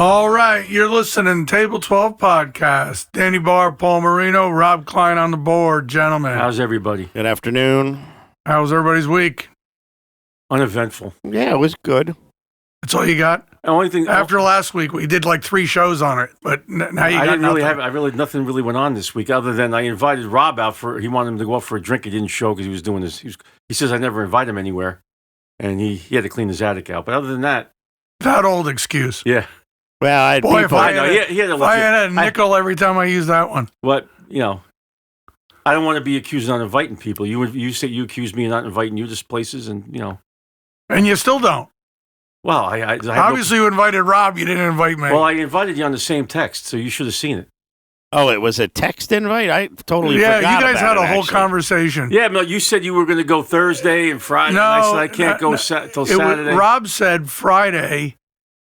All right, you're listening to Table 12 Podcast. Danny Barr, Paul Marino, Rob Klein on the board, gentlemen. How's everybody? Good afternoon. How was everybody's week? Uneventful. Yeah, it was good. That's all you got? The only thing After last week, we did like 3 shows on it, but now you got nothing. Nothing really went on this week other than I invited Rob out he wanted him to go out for a drink. He didn't show because he was doing this. He says I never invite him anywhere, and he had to clean his attic out. But other than that, That old excuse. yeah. Well, I had Boy, people. if I had a nickel every time I used that one. But I don't want to be accused of not inviting people. You say you accuse me of not inviting you to places, and And you still don't. Well, I Obviously, you invited Rob. You didn't invite me. Well, I invited you on the same text, so you should have seen it. Oh, it was a text invite? I totally yeah, forgot you guys about had a it, whole actually. conversation. Yeah, no, you said you were going to go Thursday and Friday. No, and I said I can't go till Saturday. Rob said Friday.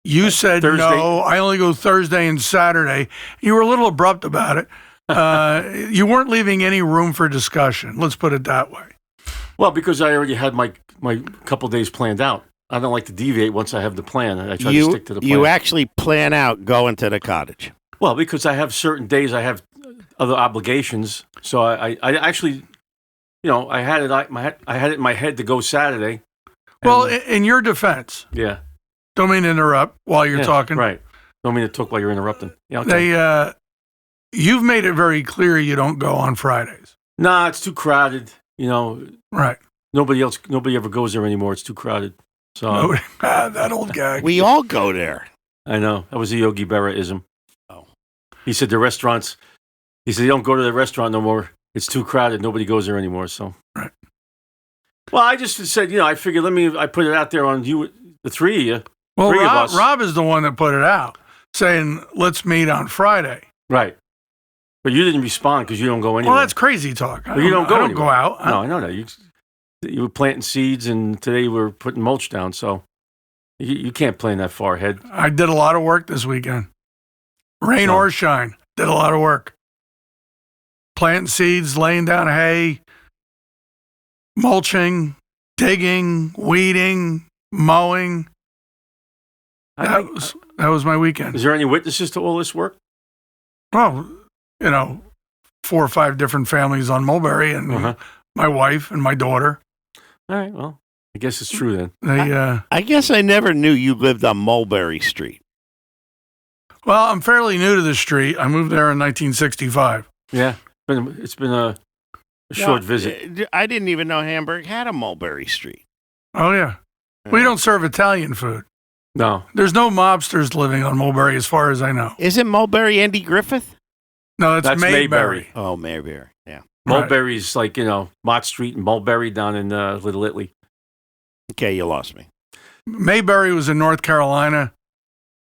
You said Thursday. no. I only go Thursday and Saturday. You were a little abrupt about it. You weren't leaving any room for discussion. Let's put it that way. Well, because I already had my couple days planned out. I don't like to deviate once I have the plan. I try to stick to the plan. You actually plan out going to the cottage. Well, because I have certain days I have other obligations. So I actually, I had it in my head to go Saturday. Well, in your defense, yeah. Don't mean to interrupt while you're talking. Right. Don't mean to talk while you're interrupting. Yeah, okay. You've made it very clear you don't go on Fridays. Nah, it's too crowded. Right. Nobody ever goes there anymore. It's too crowded. So that old guy. We all go there. I know. That was a Yogi Berra-ism. Oh. He said the restaurants. He said you don't go to the restaurant no more. It's too crowded. Nobody goes there anymore. So. Right. Well, I just said, I figured I put it out there on you, the three of you. Well, three of us. Rob is the one that put it out, saying let's meet on Friday. Right. But you didn't respond because you don't go anywhere. Well, that's crazy talk. Well, you don't go I don't anywhere. go out. No, I know that. You were planting seeds, and today you were putting mulch down, so you can't plan that far ahead. I did a lot of work this weekend. Rain or shine, did a lot of work. Planting seeds, laying down hay, mulching, digging, weeding, mowing. That was my weekend. Is there any witnesses to all this work? Well, 4 or 5 different families on Mulberry, and my wife and my daughter. All right, well, I guess it's true then. I guess I never knew you lived on Mulberry Street. Well, I'm fairly new to the street. I moved there in 1965. Yeah, it's been a short visit. I didn't even know Hamburg had a Mulberry Street. Oh, yeah. We don't serve Italian food. No. There's no mobsters living on Mulberry as far as I know. Isn't Mulberry Andy Griffith? No, that's Mayberry. Oh, Mayberry, yeah. Mulberry's like, Mott Street and Mulberry down in Little Italy. Okay, you lost me. Mayberry was in North Carolina,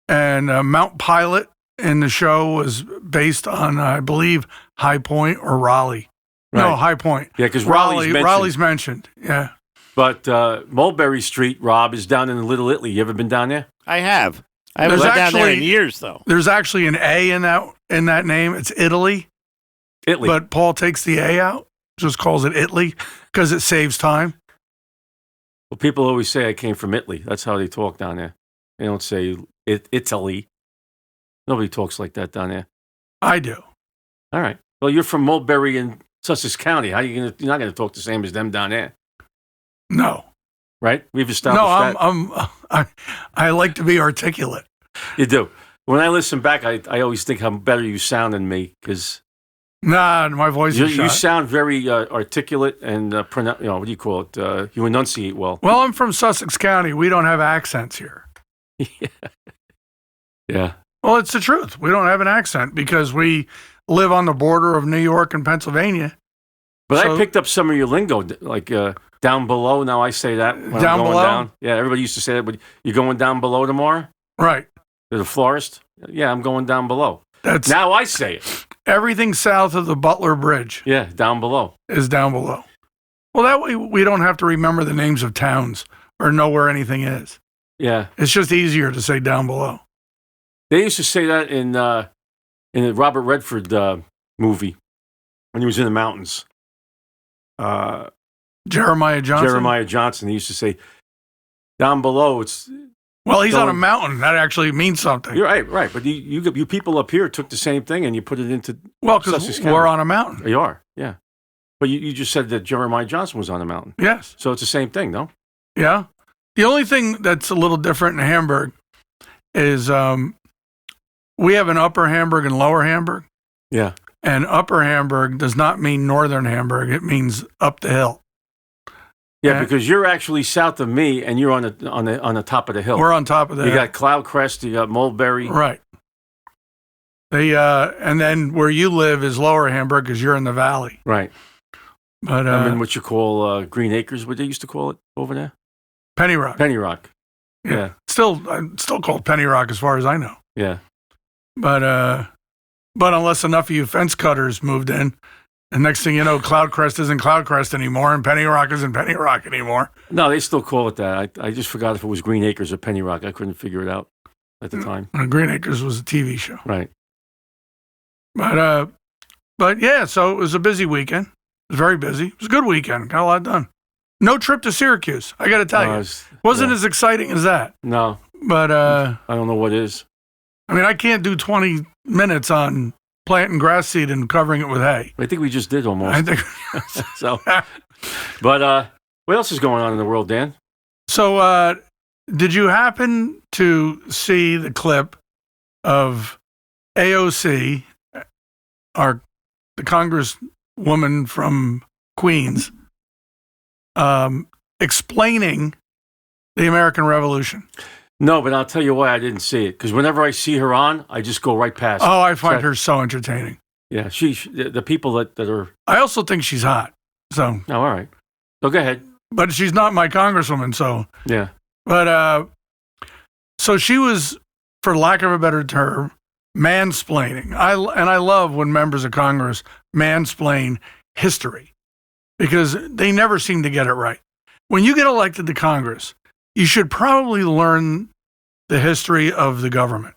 and Mount Pilot in the show was based on, I believe, High Point or Raleigh. Right. No, High Point. Yeah, because Raleigh's mentioned, yeah. But Mulberry Street, Rob, is down in Little Italy. You ever been down there? I have. I haven't been down there in years, though. There's actually an A in that name. It's Italy. Italy. But Paul takes the A out, just calls it Italy because it saves time. Well, people always say I came from Italy. That's how they talk down there. They don't say Italy. Nobody talks like that down there. I do. All right. Well, you're from Mulberry in Sussex County. You're not going to talk the same as them down there. No. Right? We've established that. I like to be articulate. You do. When I listen back, I always think how better you sound than me because nah, my voice is shot. You sound very articulate and what do you call it? You enunciate well. Well, I'm from Sussex County. We don't have accents here. Yeah. Well, it's the truth. We don't have an accent because we live on the border of New York and Pennsylvania. But I picked up some of your lingo, like down below. Now I say that when I'm going down. Yeah, everybody used to say that. But you're going down below tomorrow? Right. To the florist? Yeah, I'm going down below. Now I say it. Everything south of the Butler Bridge. Yeah, down below. Is down below. Well, that way we don't have to remember the names of towns or know where anything is. Yeah. It's just easier to say down below. They used to say that in the Robert Redford movie when he was in the mountains. Jeremiah Johnson. Jeremiah Johnson. He used to say, down below, Well, he's on a going- mountain. That actually means something. You're right. But you people up here took the same thing and you put it into. Well, because Sussex County. we're on a mountain. You are, yeah. But you just said that Jeremiah Johnson was on a mountain, Yes. so it's the same thing, no? Yeah. The only thing that's a little different in Hamburg is we have an Upper Hamburg and Lower Hamburg. Yeah. And Upper Hamburg does not mean Northern Hamburg. It means up the hill. Yeah, because you're actually south of me, and you're on the top of the hill. We're on top of the You hill. got Cloud Crest, you got Mulberry. Right. And then where you live is Lower Hamburg because you're in the valley. Right. But I'm in what you call Green Acres, what they used to call it over there? Penny Rock. Penny Rock. Yeah. Still called Penny Rock as far as I know. Yeah. But unless enough of you fence cutters moved in, and next thing you know, Cloud Crest isn't Cloud Crest anymore, and Penny Rock isn't Penny Rock anymore. No, they still call it that. I just forgot if it was Green Acres or Penny Rock. I couldn't figure it out at the time. Green Acres was a TV show. Right. But yeah, so it was a busy weekend. It was very busy. It was a good weekend. Got a lot done. No trip to Syracuse, I got to tell you. Wasn't as exciting as that. No. But I don't know what is. I mean, I can't do 20 minutes on planting grass seed and covering it with hay. I think we just did almost. I think So, but what else is going on in the world, Dan? so. Did you happen to see the clip of AOC, the Congresswoman from Queens, explaining the American Revolution? No, but I'll tell you why I didn't see it. Because whenever I see her on, I just go right past. Oh, I find her so entertaining. Yeah, the people that are. I also think she's hot. So, Oh, all right. So go ahead. but she's not my congresswoman. So, Yeah. but so she was, for lack of a better term, mansplaining. I love when members of Congress mansplain history because they never seem to get it right. When you get elected to Congress, you should probably learn the history of the government.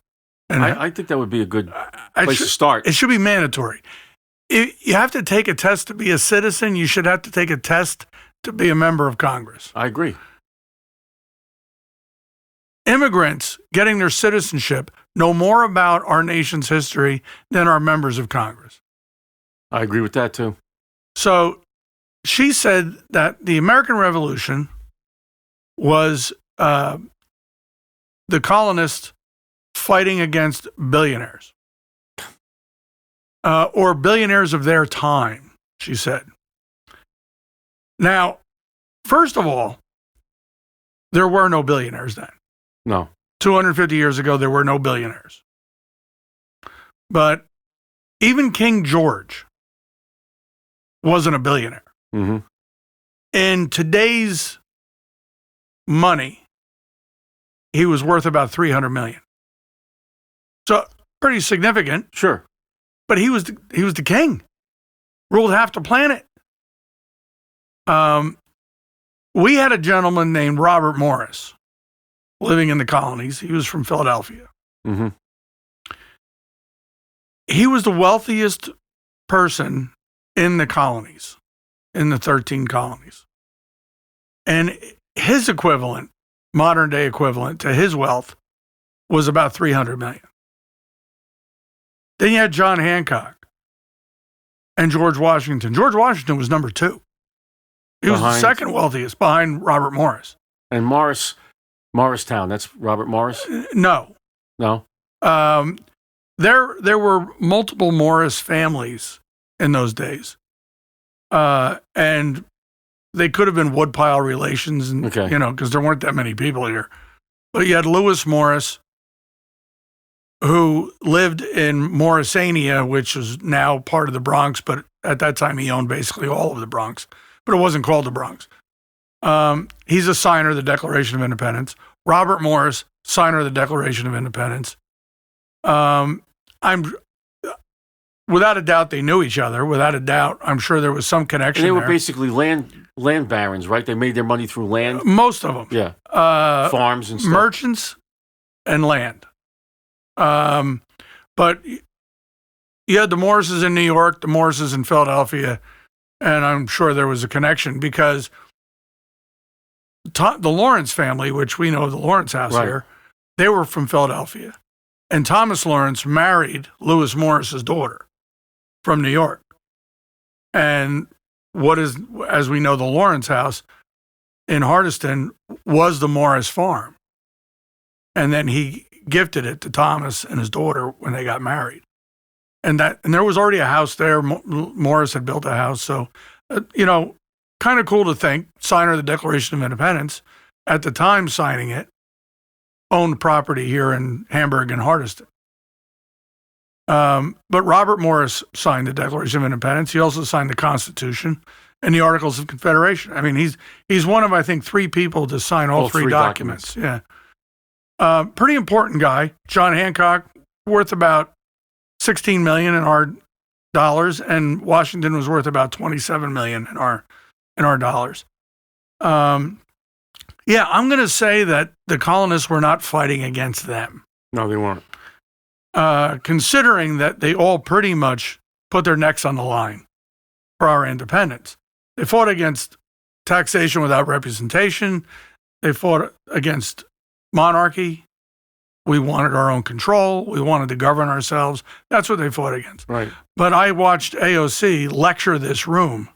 And I think that would be a good place to start. it should be mandatory. You have to take a test to be a citizen. You should have to take a test to be a member of Congress. I agree. Immigrants getting their citizenship know more about our nation's history than our members of Congress. I agree with that too. So she said that the American Revolution was the colonists fighting against billionaires, or billionaires of their time, she said. Now, first of all, there were no billionaires then. No. 250 years ago, there were no billionaires. But even King George wasn't a billionaire. Mm-hmm. In today's money, he was worth about $300 million. So pretty significant. Sure. But he was the king, ruled half the planet. We had a gentleman named Robert Morris living in the colonies. He was from Philadelphia. Mm-hmm. He was the wealthiest person in the colonies, in the 13 colonies. And his equivalent, modern day equivalent to his wealth, was about $300 million. Then you had John Hancock and George Washington. George Washington was number 2. He was the second wealthiest behind Robert Morris. And Morristown, that's Robert Morris? No. No? There were multiple Morris families in those days. And they could have been woodpile relations, and Okay. because there weren't that many people here. But you had Lewis Morris, who lived in Morrisania, which is now part of the Bronx, but at that time he owned basically all of the Bronx, but it wasn't called the Bronx. He's a signer of the Declaration of Independence. Robert Morris, signer of the Declaration of Independence. Without a doubt, they knew each other. Without a doubt, I'm sure there was some connection And they were there. basically land barons, right? They made their money through land. Most of them. Yeah. Farms and stuff. Merchants and land. But you had the Morrises in New York, the Morrises in Philadelphia, and I'm sure there was a connection because the Lawrence family, which we know the Lawrence house Right. here, They were from Philadelphia. And Thomas Lawrence married Lewis Morris's daughter from New York. And what is, as we know, the Lawrence house in Hardyston was the Morris farm. And then he gifted it to Thomas and his daughter when they got married. And there was already a house there. Morris had built a house. So, kind of cool to think, signer of the Declaration of Independence, at the time signing it, owned property here in Hamburg and Hardyston. But Robert Morris signed the Declaration of Independence. He also signed the Constitution and the Articles of Confederation. I mean, he's one of, I think, 3 people to sign all three documents. Yeah. Pretty important guy. John Hancock, worth about $16 million in our dollars, and Washington was worth about $27 million in our dollars. Yeah, I'm going to say that the colonists were not fighting against them. No, they weren't. Considering that they all pretty much put their necks on the line for our independence. They fought against taxation without representation. They fought against monarchy. We wanted our own control. We wanted to govern ourselves. That's what they fought against. Right. But I watched AOC lecture this room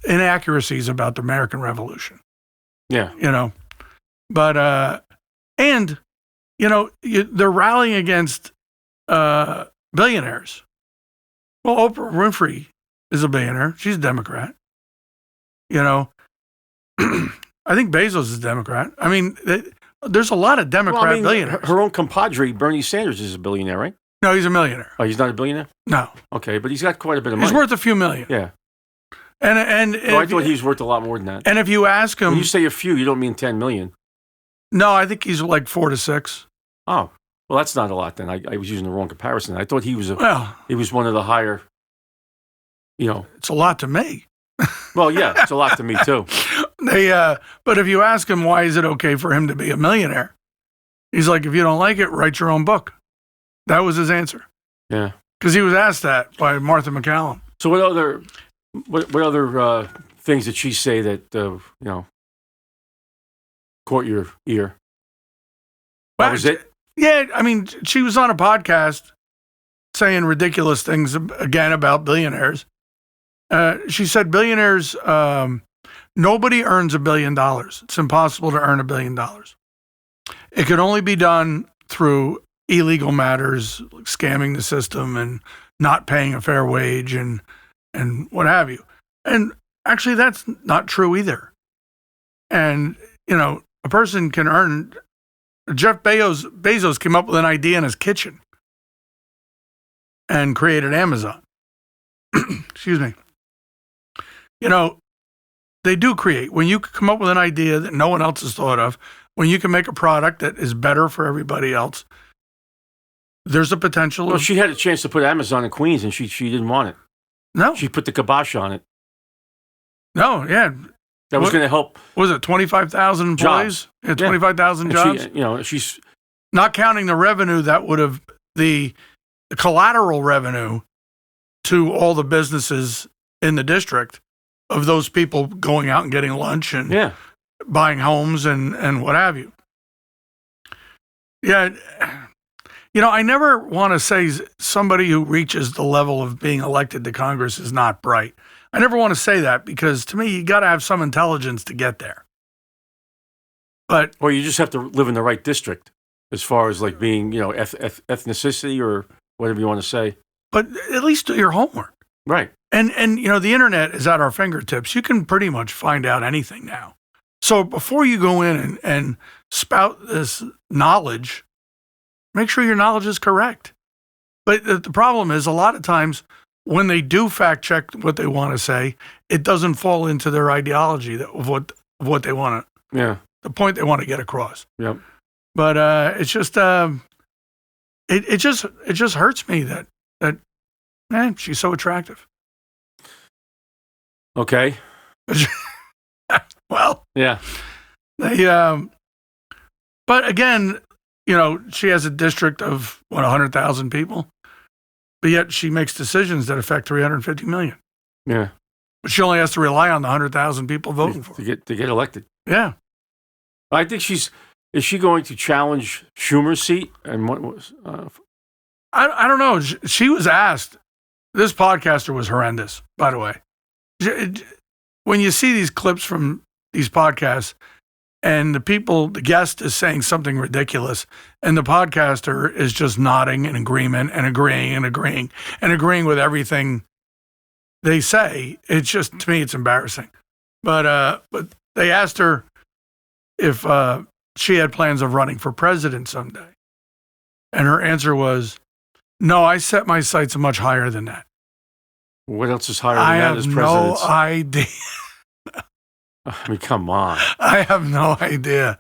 inaccuracies about the American Revolution. Yeah. But they're rallying against billionaires. Well, Oprah Winfrey is a billionaire. She's a Democrat. I think Bezos is a Democrat. I mean, there's a lot of Democrat billionaires. Her own compadre, Bernie Sanders, is a billionaire, right? No, he's a millionaire. Oh, he's not a billionaire? No. Okay, but he's got quite a bit of money. He's worth a few million. Yeah. And I thought he was worth a lot more than that. And if you ask him, when you say a few, you don't mean 10 million. No, I think he's like 4 to 6. Oh, well, that's not a lot then. I was using the wrong comparison. I thought he was he was one of the higher. It's a lot to me. Well, yeah, it's a lot to me too. But if you ask him why is it okay for him to be a millionaire, he's like, if you don't like it, write your own book. That was his answer. Yeah, because he was asked that by Martha MacCallum. So what other things did she say that caught your ear? That was it? Yeah, I mean, she was on a podcast saying ridiculous things again about billionaires. She said billionaires, nobody earns $1 billion. It's impossible to earn $1 billion. It could only be done through illegal matters, like scamming the system and not paying a fair wage and what have you. And actually, that's not true either. And, a person can earn. Jeff Bezos came up with an idea in his kitchen and created Amazon. Excuse me. They do create. When you come up with an idea that no one else has thought of, when you can make a product that is better for everybody else, there's a potential. Well, she had a chance to put Amazon in Queens, and she didn't want it. No. She put the kibosh on it. No, yeah. That was going to help. Was it 25,000 employees? Jobs. Yeah, 25,000 jobs. She's not counting the revenue that would have the collateral revenue to all the businesses in the district of those people going out and getting lunch and buying homes and what have you. Yeah. I never want to say somebody who reaches the level of being elected to Congress is not bright. I never want to say that because to me, you got to have some intelligence to get there. Or you just have to live in the right district as far as like being, ethnicity or whatever you want to say. But at least do your homework. Right. And the internet is at our fingertips. You can pretty much find out anything now. So before you go in and spout this knowledge, make sure your knowledge is correct. But the problem is a lot of times when they do fact check what they want to say, it doesn't fall into their ideology of what they want to, the point they want to get across. Yep. But it's just, it just hurts me that she's so attractive. Okay. Well, yeah. But again, she has a district of 100,000 people, but yet she makes decisions that affect 350 million. Yeah. But she only has to rely on the 100,000 people voting for her. to get elected. Yeah. I think is she going to challenge Schumer's seat? And what was? I don't know. She was asked. This podcaster was horrendous, by the way. When you see these clips from these podcasts, and the guest is saying something ridiculous, and the podcaster is just nodding in agreement and agreeing with everything they say, it's just, to me, it's embarrassing. But they asked her if she had plans of running for president someday. And her answer was, no, I set my sights much higher than that. What else is higher than that as president? I have no idea. I mean, come on. I have no idea.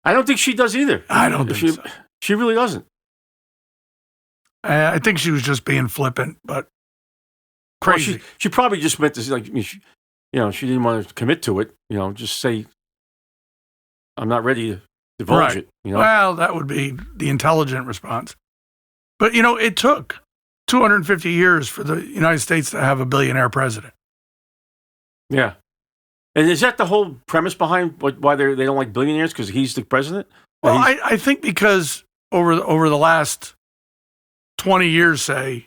I don't think she does either. I don't think so. She really doesn't. I think she was just being flippant, but crazy. Well, she probably just meant to, like, she didn't want to commit to it. Just say, I'm not ready to divulge it. Well, that would be the intelligent response. But, it took 250 years for the United States to have a billionaire president. Yeah. And is that the whole premise behind why they don't like billionaires? Because he's the president? Well, I think because over the last 20 years, say,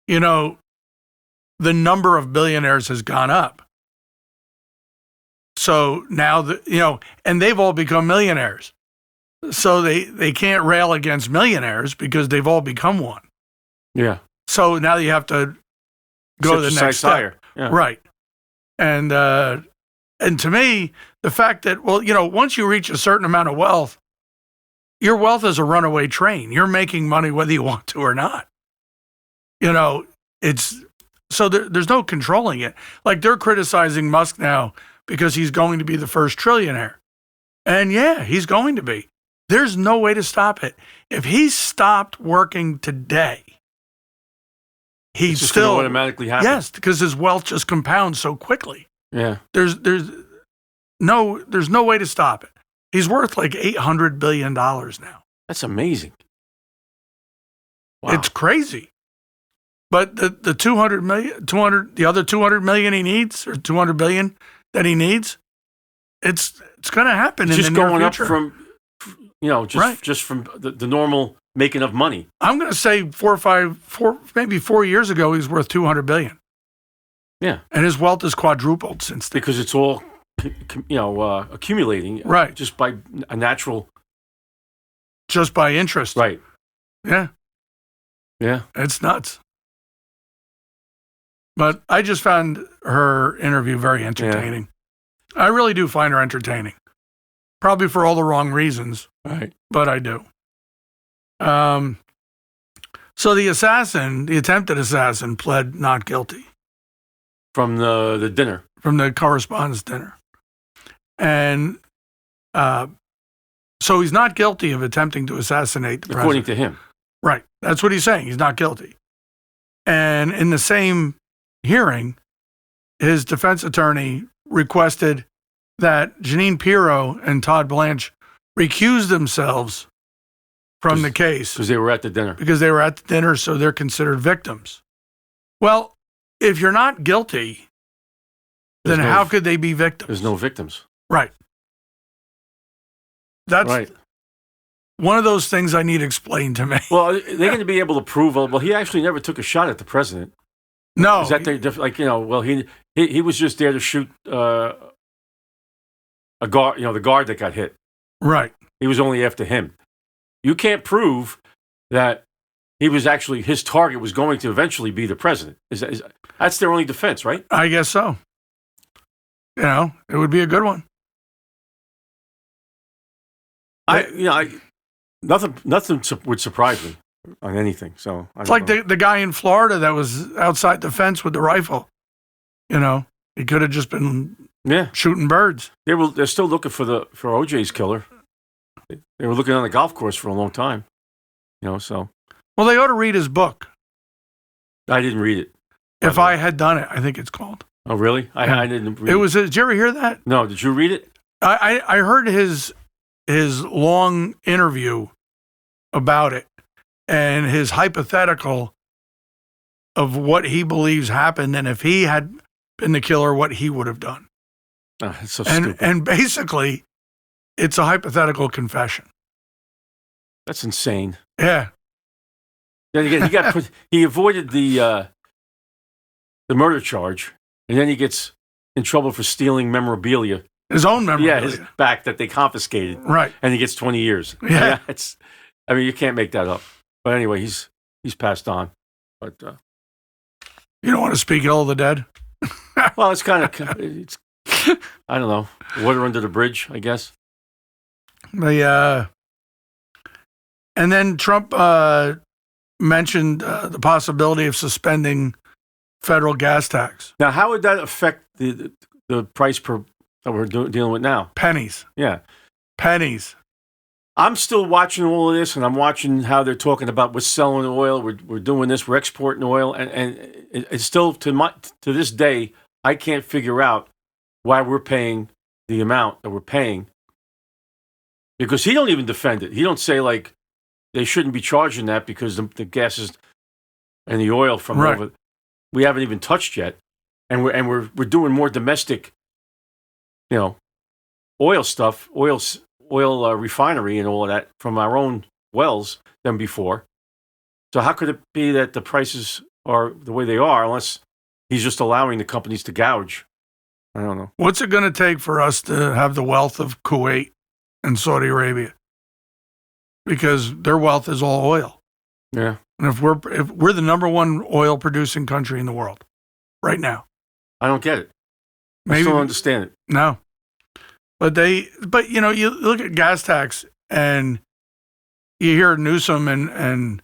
the number of billionaires has gone up. So now, and they've all become millionaires. So they can't rail against millionaires because they've all become one. Yeah. So now you have to go to the next step. Higher. Yeah. Right. And to me, the fact that, once you reach a certain amount of wealth, your wealth is a runaway train. You're making money whether you want to or not. So there's no controlling it. Like, they're criticizing Musk now because he's going to be the first trillionaire. And yeah, he's going to be. There's no way to stop it. If he stopped working today, he'd it's just still automatically happen. Yes, because his wealth just compounds so quickly. Yeah. There's no way to stop it. He's worth like $800 billion now. That's amazing. Wow. It's crazy. But the 200 million, the other 200 million he needs, or 200 billion that he needs, it's going to happen. It's in just the near going future. up from, just from the normal making of money. I'm going to say maybe 4 years ago, he was worth 200 billion. Yeah. And his wealth has quadrupled since then. Because it's all, accumulating. Right. Just by a natural. Just by interest. Right. Yeah. Yeah. It's nuts. But I just found her interview very entertaining. Yeah. I really do find her entertaining. Probably for all the wrong reasons. Right. But I do. So the attempted assassin, pled not guilty. From the dinner. From the correspondence dinner. And so he's not guilty of attempting to assassinate the president. According to him. Right. That's what he's saying. He's not guilty. And in the same hearing, his defense attorney requested that Jeanine Pirro and Todd Blanche recuse themselves from the case. Because they were at the dinner. Because they were at the dinner, so they're considered victims. Well, if you're not guilty, then how could they be victims? There's no victims. Right. That's right. One of those things I need explained to me. Well, they're going to be able to prove, well, he actually never took a shot at the president. No. Is that he was just there to shoot a guard, the guard that got hit. Right. He was only after him. You can't prove that his target was going to eventually be the president. That's their only defense, right? I guess so. It would be a good one. Nothing would surprise me on anything. So it's like the guy in Florida that was outside the fence with the rifle. He could have just been shooting birds. They're still looking for OJ's killer. They were looking on the golf course for a long time. So. Well, they ought to read his book. I didn't read it. If I Had Done It, I think it's called. Oh, really? I didn't read it. Did you ever hear that? No, did you read it? I heard his long interview about it and his hypothetical of what he believes happened, and if he had been the killer, what he would have done. It's so stupid. And basically, it's a hypothetical confession. That's insane. Yeah. Then again, he avoided the murder charge, and then he gets in trouble for stealing memorabilia. His own memorabilia. Yeah, his back that they confiscated. Right. And he gets 20 years. Yeah. I mean, you can't make that up. But anyway, he's passed on. But you don't want to speak ill of the dead? well, it's kind of, I don't know, water under the bridge, I guess. And then Trump mentioned the possibility of suspending federal gas tax. Now, how would that affect the price per that we're dealing with now? Pennies. Yeah. Pennies. I'm still watching all of this, and I'm watching how they're talking about we're selling oil, we're doing this, we're exporting oil, and it's still to this day, I can't figure out why we're paying the amount that we're paying, because he don't even defend it. He don't say like they shouldn't be charging that because the gases and the oil from right. over we haven't even touched yet, and we're doing more domestic, oil stuff, oil refinery and all of that from our own wells than before. So how could it be that the prices are the way they are unless he's just allowing the companies to gouge? I don't know. What's it going to take for us to have the wealth of Kuwait and Saudi Arabia? Because their wealth is all oil. Yeah. And if we're the number one oil producing country in the world right now. I don't get it. I still don't understand it. No. But you look at gas tax and you hear Newsom and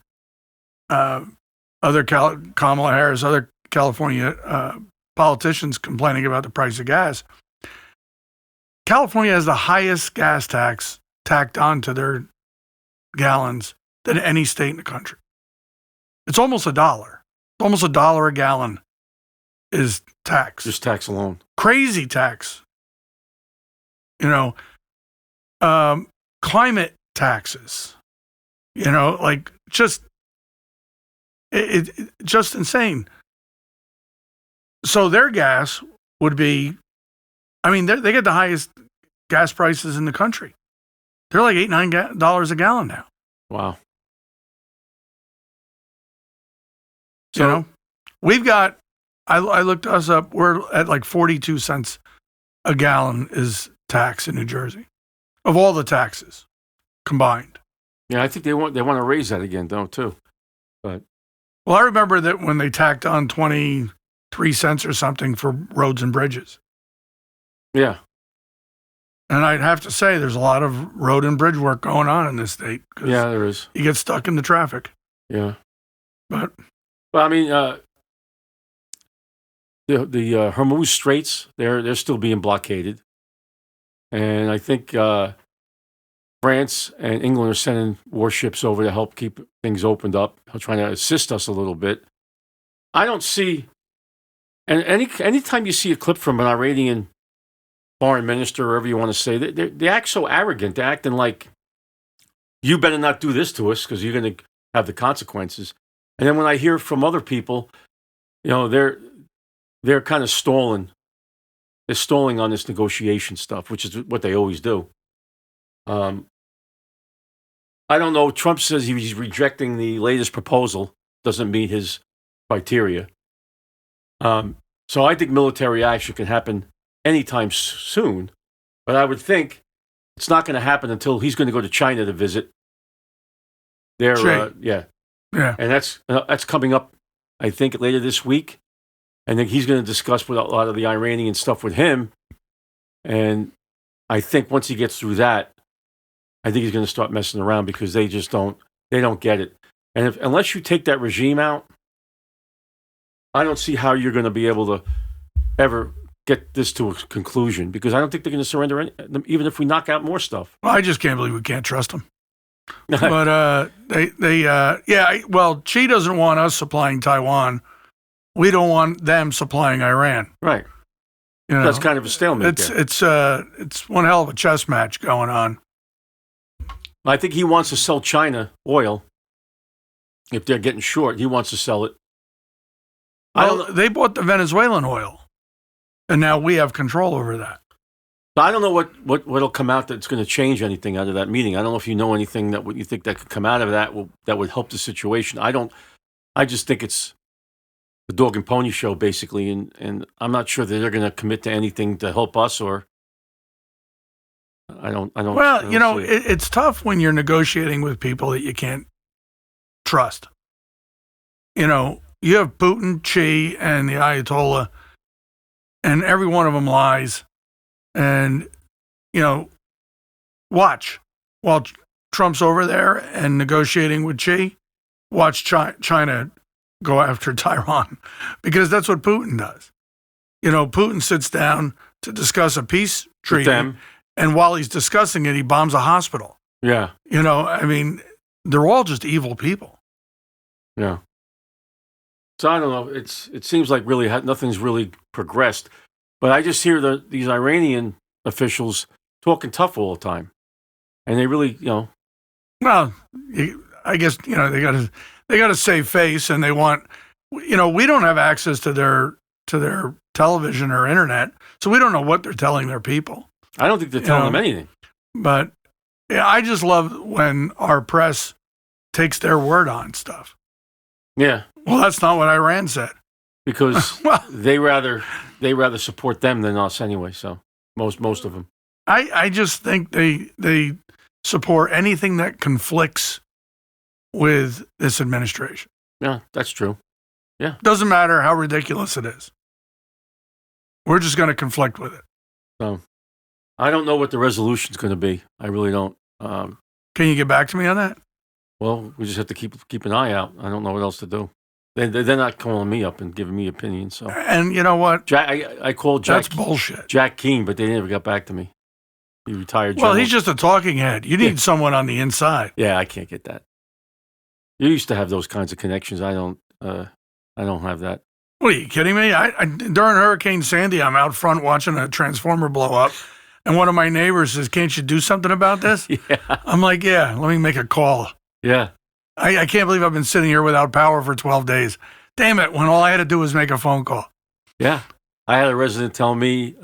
other Kamala Harris, other California politicians complaining about the price of gas. California has the highest gas tax tacked onto their gallons than any state in the country. It's almost $1. Almost $1 a gallon is tax. Just tax alone. Crazy tax. Climate taxes. Just just insane. So their gas would be, they get the highest gas prices in the country. They're like $8-9 a gallon now. Wow. We've got, I looked us up, we're at like 42 cents a gallon is tax in New Jersey, of all the taxes combined. Yeah, I think they want to raise that again, though, too. But I remember that when they tacked on 23 cents or something for roads and bridges. Yeah. And I'd have to say there's a lot of road and bridge work going on in this state. Yeah, there is. You get stuck in the traffic. Yeah. But the Hormuz Straits, they're still being blockaded. And I think France and England are sending warships over to help keep things opened up, trying to assist us a little bit. I don't see, and anytime you see a clip from an Iranian foreign minister, or whatever you want to say, they act so arrogant. They're acting like, you better not do this to us because you're going to have the consequences. And then when I hear from other people, they're kind of stalling. They're stalling on this negotiation stuff, which is what they always do. I don't know. Trump says he's rejecting the latest proposal. Doesn't meet his criteria. So I think military action can happen anytime soon. But I would think it's not going to happen until he's going to go to China to visit. Yeah. And that's coming up, I think, later this week. And then he's going to discuss with a lot of the Iranian stuff with him. And I think once he gets through that, I think he's going to start messing around because they don't get it. And unless you take that regime out, I don't see how you're going to be able to ever get this to a conclusion because I don't think they're going to surrender even if we knock out more stuff. Well, I just can't believe we can't trust them. But Xi doesn't want us supplying Taiwan. We don't want them supplying Iran. Right. That's kind of a stalemate. It's one hell of a chess match going on. I think he wants to sell China oil. If they're getting short, he wants to sell it Well, they bought the Venezuelan oil, and now we have control over that. I don't know what'll come out that's going to change anything out of that meeting. I don't know if you know anything that what you think that could come out of that would help the situation. I don't. I just think it's the dog and pony show basically, and I'm not sure that they're going to commit to anything to help us or. I don't. Well, it's tough when you're negotiating with people that you can't trust. You have Putin, Xi, and the Ayatollah, and every one of them lies. And, watch while Trump's over there and negotiating with Xi, watch China go after Taiwan, because that's what Putin does. Putin sits down to discuss a peace treaty, and while he's discussing it, he bombs a hospital. Yeah. They're all just evil people. Yeah. So I don't know. It seems like really nothing's really progressed. But I just hear these Iranian officials talking tough all the time, and they really, Well, I guess they got to save face, and they want, we don't have access to their television or internet, so we don't know what they're telling their people. I don't think they're telling them anything. But yeah, I just love when our press takes their word on stuff. Yeah. Well, that's not what Iran said. Because they rather support them than us anyway. So most of them. I just think they support anything that conflicts with this administration. Yeah, that's true. Yeah, doesn't matter how ridiculous it is. We're just going to conflict with it. So I don't know what the resolution's going to be. I really don't. Can you get back to me on that? Well, we just have to keep an eye out. I don't know what else to do. They're not calling me up and giving me opinions. So, and you know what? I called Jack. That's bullshit. Jack Keane, but they never got back to me. He retired. Well, he's just a talking head. You need someone on the inside. Yeah, I can't get that. You used to have those kinds of connections. I don't have that. What, are you kidding me? During Hurricane Sandy, I'm out front watching a transformer blow up, and one of my neighbors says, "Can't you do something about this?" Yeah. I'm like, "Yeah, let me make a call." Yeah. I can't believe I've been sitting here without power for 12 days. Damn it, when all I had to do was make a phone call. Yeah. I had a resident tell me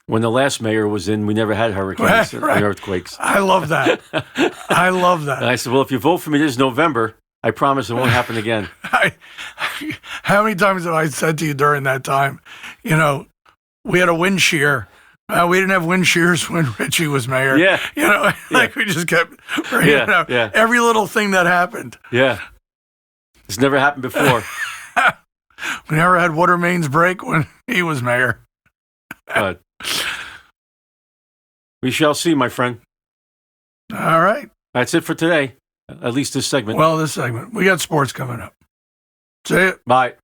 when the last mayor was in, we never had hurricanes and earthquakes. I love that. I love that. And I said, well, if you vote for me this November, I promise it won't happen again. How many times have I said to you during that time, we had a wind shear. We didn't have wind shears when Richie was mayor. Yeah. We just kept bringing it up. Yeah. Every little thing that happened. Yeah. It's never happened before. We never had water mains break when he was mayor. But we shall see, my friend. All right. That's it for today. At least this segment. Well, this segment. We got sports coming up. See ya. Bye.